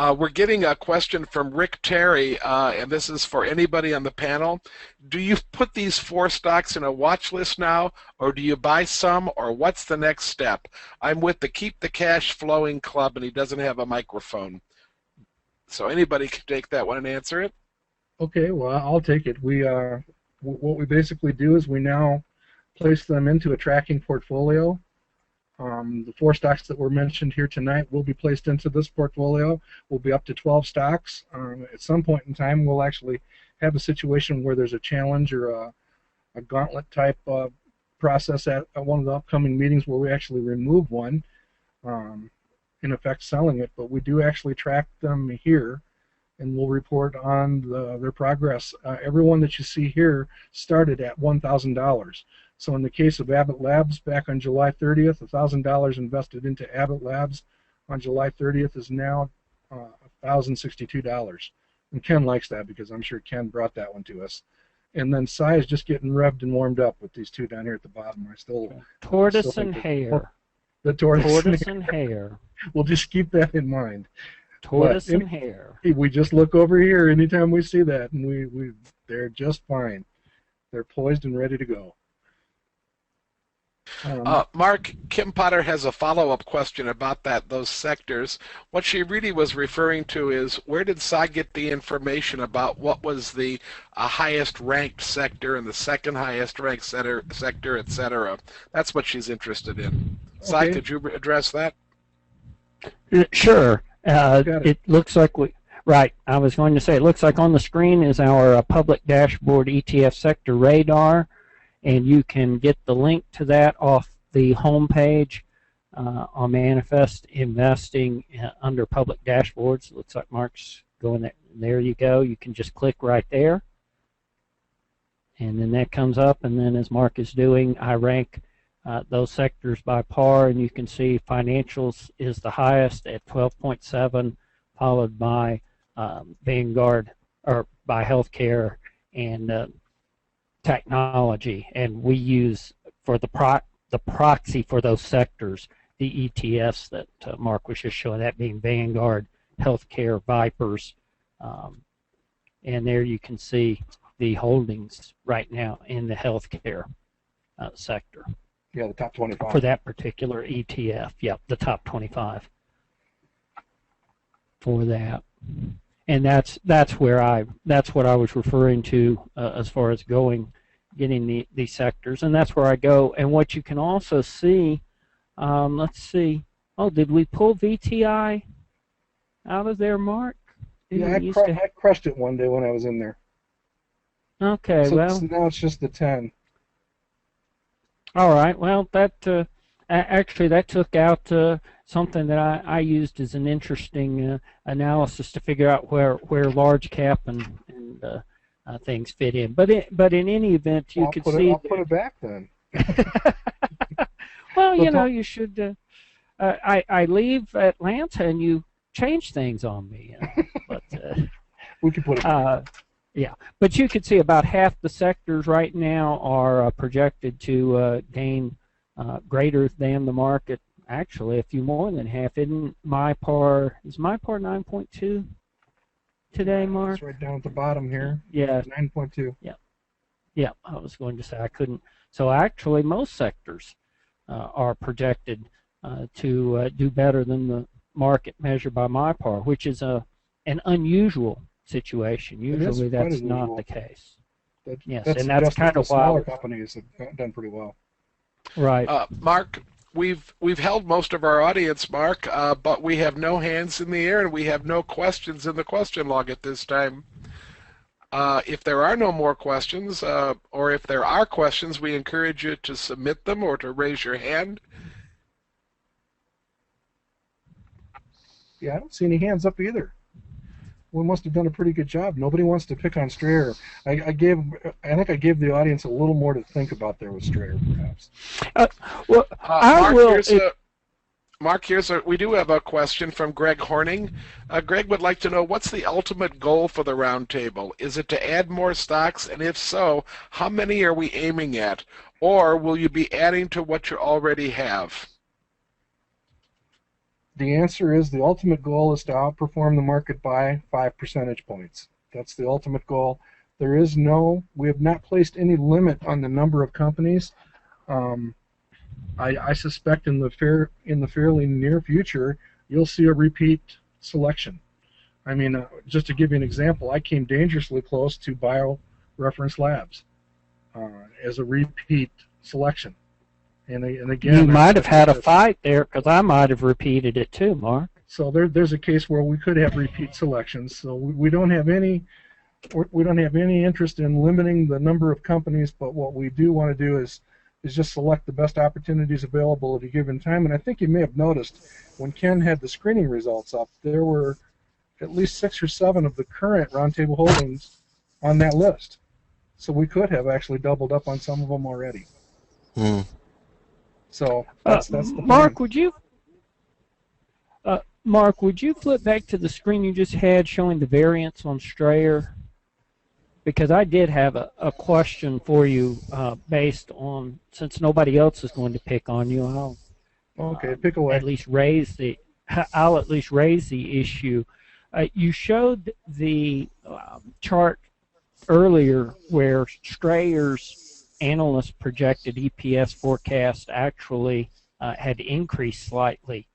We're getting a question from Rick Terry, and this is for anybody on the panel. Do you put these 4 stocks in a watch list now, or do you buy some, or what's the next step? I'm with the Keep the Cash Flowing Club, and he doesn't have a microphone. So anybody can take that one and answer it. Okay, well, I'll take it. What we basically do is we now place them into a tracking portfolio. The 4 stocks that were mentioned here tonight will be placed into this portfolio. We'll be up to 12 stocks. At some point in time, we'll actually have a situation where there's a challenge or a gauntlet type process at one of the upcoming meetings where we actually remove one, in effect selling it. But we do actually track them here, and we'll report on their progress. Everyone that you see here started at $1,000. So in the case of Abbott Labs, back on July 30th, $1,000 invested into Abbott Labs on July 30th is now $1,062. And Ken likes that because I'm sure Ken brought that one to us. And then Cy is just getting revved and warmed up with these 2 down here at the bottom. Tortoise and hare. The tortoise and hare. We'll just keep that in mind. Tortoise and hare. We just look over here anytime we see that, and they're just fine. They're poised and ready to go. Mark, Kim Potter has a follow-up question about those sectors. What she really was referring to is, where did Cy get the information about what was the highest ranked sector and the second highest ranked sector, etc.? That's what she's interested in. Cy, could you address that? Sure. It looks like I was going to say, it looks like on the screen is our public dashboard ETF sector radar, and you can get the link to that off the home page on Manifest Investing under public dashboards. It looks like Mark's going there. There you go. You can just click right there, and then that comes up, and then as Mark is doing, I rank those sectors by par, and you can see financials is the highest at 12.7, followed by Vanguard, or by healthcare and technology. And we use for the proxy for those sectors the ETFs that Mark was just showing, that being Vanguard, healthcare, Vipers, and there you can see the holdings right now in the healthcare sector. Yeah, the top 25. For that particular ETF, yep, the top 25 for that. And that's what I was referring to as far as getting the sectors, and that's where I go. And what you can also see, let's see. Oh, did we pull VTI out of there, Mark? Yeah, I crushed it one day when I was in there. Okay, so well. Now it's just the 10. All right. Well, that actually that took out something that I used as an interesting analysis to figure out where large cap and things fit in. But in any event, you could see. I'll put it back then. Well, you should. I leave Atlanta and you change things on me. But we could put it back. Yeah, but you could see about half the sectors right now are projected to gain greater than the market. Actually, a few more than half. Isn't MyPar 9.2 today, Mark? It's right down at the bottom here. Yeah, 9.2. Yeah, yeah. I was going to say I couldn't. So actually, most sectors are projected to do better than the market measured by MyPar, which is an unusual situation. Usually that's not the case. Yes, and that's kind of why smaller companies have done pretty well. Right. Mark, we've held most of our audience, Mark, but we have no hands in the air and we have no questions in the question log at this time. If there are no more questions, or if there are questions, we encourage you to submit them or to raise your hand. Yeah, I don't see any hands up either. We must have done a pretty good job. Nobody wants to pick on Strayer. I think I gave the audience a little more to think about there with Strayer, perhaps. Mark, we do have a question from Greg Horning. Greg would like to know, what's the ultimate goal for the roundtable? Is it to add more stocks? And if so, how many are we aiming at? Or will you be adding to what you already have? The answer is the ultimate goal is to outperform the market by 5 percentage points. That's the ultimate goal. We have not placed any limit on the number of companies. I suspect in the fairly near future, you'll see a repeat selection. I mean, just to give you an example, I came dangerously close to BioReference Labs as a repeat selection. And again, you might have had a fight there because I might have repeated it too, Mark. So there's a case where we could have repeat selections. So we don't have any interest in limiting the number of companies, but what we do want to do is just select the best opportunities available at a given time. And I think you may have noticed when Ken had the screening results up, there were at least 6 or 7 of the current roundtable holdings on that list. So we could have actually doubled up on some of them already. So that's the plan. Mark, would you flip back to the screen you just had showing the variance on Strayer? Because I did have a question for you based on, since nobody else is going to pick on you, I'll pick away. I'll at least raise the issue. You showed the chart earlier where Strayer's analyst projected EPS forecast actually had increased slightly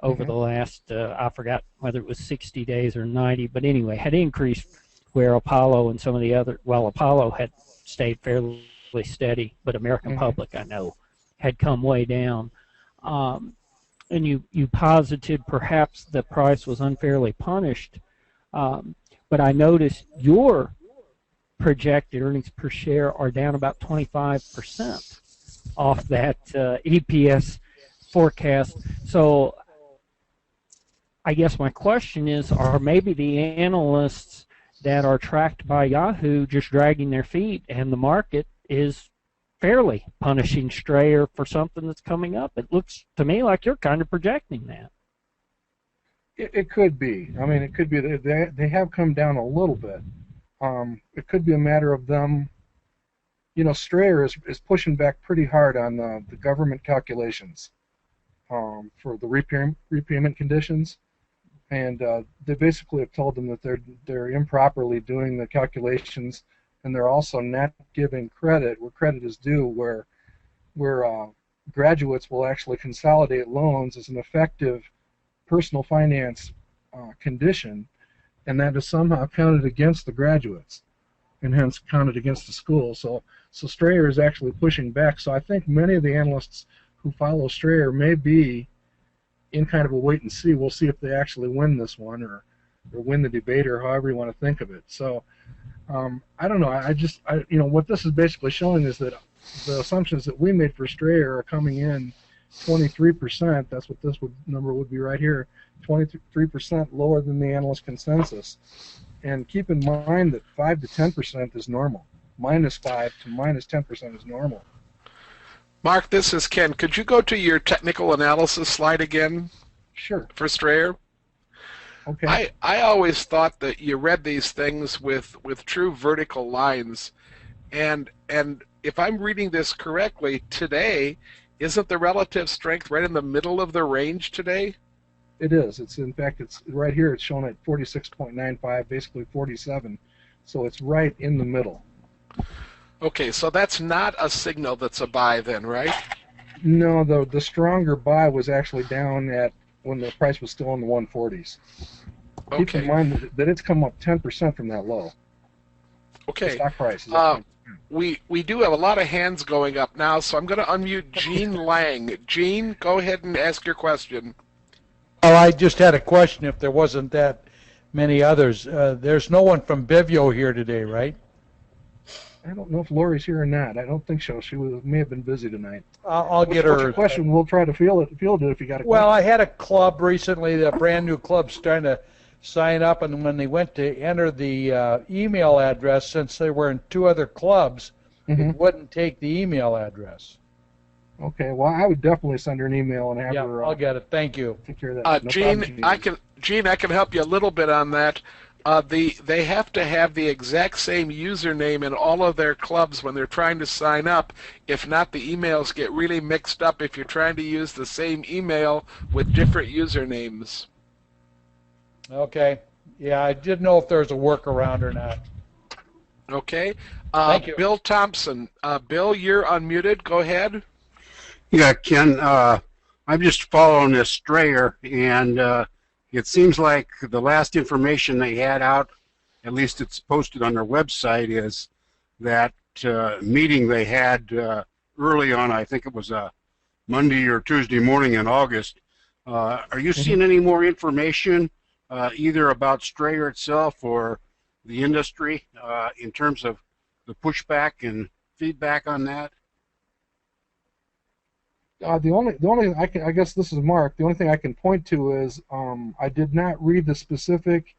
over the last, I forgot whether it was 60 days or 90, but anyway, had increased, where Apollo and some of the other, well, Apollo had stayed fairly steady, but American Public, I know, had come way down. And you posited perhaps the price was unfairly punished, but I noticed your projected earnings per share are down about 25% off that EPS forecast. So I guess my question is, are maybe the analysts that are tracked by Yahoo just dragging their feet, and the market is fairly punishing Strayer for something that's coming up? It looks to me like you're kind of projecting that. It could be. I mean, it could be. They have come down a little bit. It could be a matter of them. You know, Strayer is pushing back pretty hard on the government calculations for the repayment conditions. And they basically have told them that they're improperly doing the calculations, and they're also not giving credit where credit is due, where graduates will actually consolidate loans as an effective personal finance condition, and that is somehow counted against the graduates, and hence counted against the school. So Strayer is actually pushing back. So I think many of the analysts who follow Strayer may be in kind of a wait and see. We'll see if they actually win this one or win the debate, or however you want to think of it. So I don't know. What this is basically showing is that the assumptions that we made for Strayer are coming in 23%. That's what this number would be right here, 23% lower than the analyst consensus. And keep in mind that 5 to 10% is normal. -5 to -10% is normal. Mark, this is Ken. Could you go to your technical analysis slide again? Sure. For Strayer? Okay. I always thought that you read these things with true vertical lines, and if I'm reading this correctly, today, isn't the relative strength right in the middle of the range today? It is. It's right here. It's shown at 46.95, basically 47. So it's right in the middle. Okay, so that's not a signal that's a buy then, right? No, the stronger buy was actually down at when the price was still in the 140s. Okay. Keep in mind that it's come up 10% from that low. Okay. The stock price is up 10%. We do have a lot of hands going up now, so I'm going to unmute Gene Lang. Gene, go ahead and ask your question. Oh, I just had a question if there wasn't that many others. There's no one from Bivio here today, right? I don't know if Lori's here or not. I don't think so. She may have been busy tonight. I'll get her. What's your question? We'll try to field it if you got a question. Well, I had a club recently, a brand new club, trying to sign up, and when they went to enter the email address, since they were in 2 other clubs, it wouldn't take the email address. Okay, well, I would definitely send her an email and have her. I'll get it. Thank you. Take care of that. Gene, I can help you a little bit on that. They have to have the exact same username in all of their clubs when they're trying to sign up. If not, the emails get really mixed up if you're trying to use the same email with different usernames. Okay. Yeah, I didn't know if there was a workaround or not. Okay. Thank you. Bill Thompson. Bill, you're unmuted. Go ahead. Yeah, Ken, I'm just following this STRA, and it seems like the last information they had out, at least it's posted on their website, is that meeting they had early on, I think it was a Monday or Tuesday morning in August. Are you seeing any more information either about STRA itself or the industry in terms of the pushback and feedback on that? The only I guess this is Mark. The only thing I can point to is I did not read the specific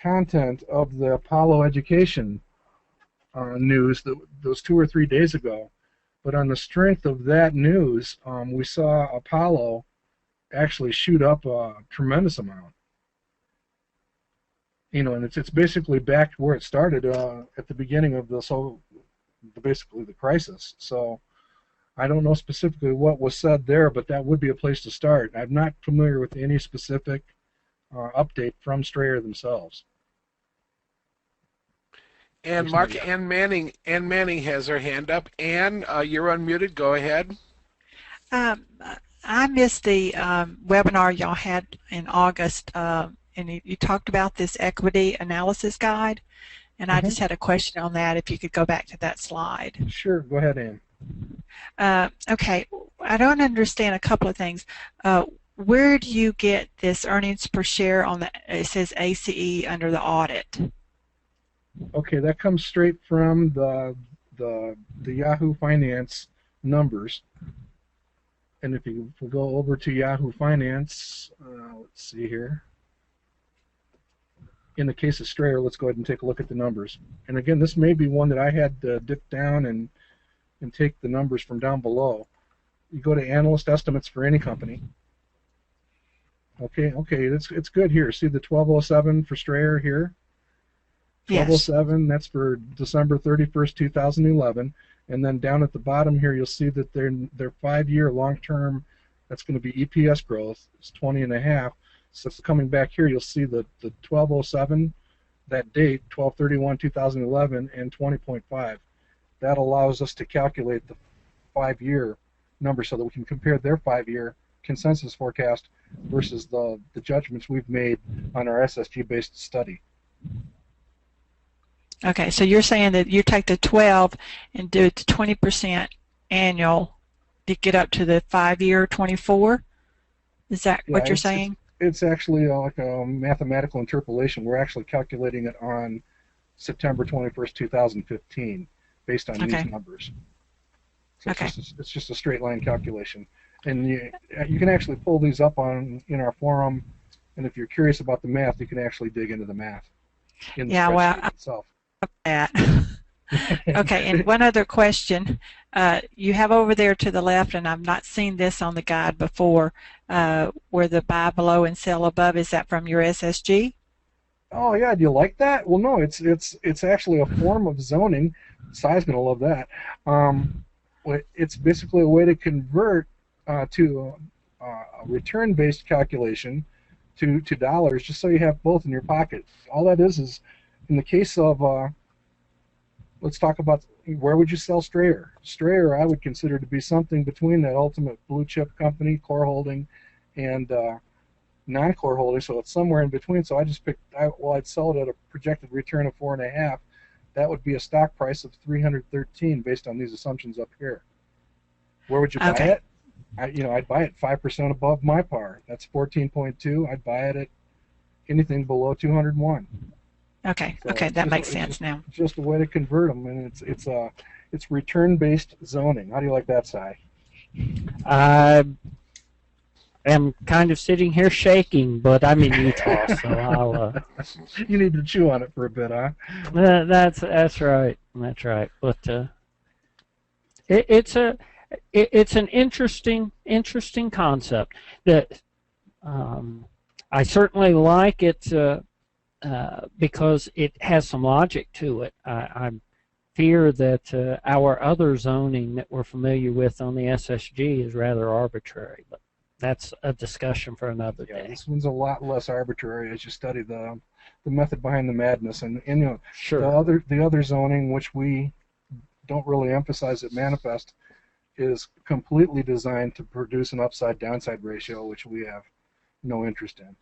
content of the Apollo education news that was 2 or 3 days ago, but on the strength of that news, we saw Apollo actually shoot up a tremendous amount. You know, and it's basically back to where it started at the beginning of basically the crisis. So I don't know specifically what was said there, but that would be a place to start. I'm not familiar with any specific update from STRA themselves. And Mark, Ann Manning has her hand up. Ann, you're unmuted. Go ahead. I missed the webinar y'all had in August, and you talked about this equity analysis guide, and I just had a question on that, if you could go back to that slide. Sure, go ahead, Ann. Okay, I don't understand a couple of things. Where do you get this earnings per share on it says ACE under the audit? Okay, that comes straight from the Yahoo Finance numbers. And if we go over to Yahoo Finance, let's see here. In the case of STRA, let's go ahead and take a look at the numbers. And again, this may be one that I had to dip down and take the numbers from down below. You go to analyst estimates for any company. Okay, it's good here. See the 1207 for STRA here? 1207, that's for December 31st, 2011. And then down at the bottom here, you'll see that their 5-year long-term, that's going to be EPS growth, is 20.5. So coming back here, you'll see the 1207, that date, 12/31/2011, and 20.5. That allows us to calculate the 5-year number so that we can compare their 5-year consensus forecast versus the judgments we've made on our SSG-based study. Okay, so you're saying that you take the 12 and do it to 20% annual to get up to the 5-year 24? Is that what you're saying? It's actually like a mathematical interpolation. We're actually calculating it on September 21st, 2015, based on these numbers. So it's just a straight line calculation. And you can actually pull these up in our forum, and if you're curious about the math, you can actually dig into the math in the spreadsheet itself. That. Okay, and one other question. You have over there to the left, and I've not seen this on the guide before, where the buy below and sell above, is that from your SSG? Oh yeah, do you like that? Well, no, it's actually a form of zoning. Sai's going to love that. It's basically a way to convert to a return-based calculation to dollars, just so you have both in your pocket. All that is in the case of, let's talk about where would you sell STRA? STRA I would consider to be something between that ultimate blue chip company, core holding, and non-core holding, so it's somewhere in between. So I just picked, I'd sell it at a projected return of 4.5. That would be a stock price of 313 based on these assumptions up here. Where would you buy it? I'd buy it 5% above my par. That's 14.2. I'd buy it at anything below 201. Okay. So okay, that makes sense now. It's just a way to convert them, and it's return-based zoning. How do you like that, Sai? I am kind of sitting here shaking, but I'm in Utah, so I'll. You need to chew on it for a bit, huh? That's right. That's right. But it's an interesting concept that I certainly like. It's because it has some logic to it. I fear that our other zoning that we're familiar with on the SSG is rather arbitrary, but that's a discussion for another Yeah, day. this one's a lot less arbitrary as you study the method behind the madness, and you know, Sure. the other zoning, which we don't really emphasize at Manifest, is completely designed to produce an upside downside ratio, which we have no interest in.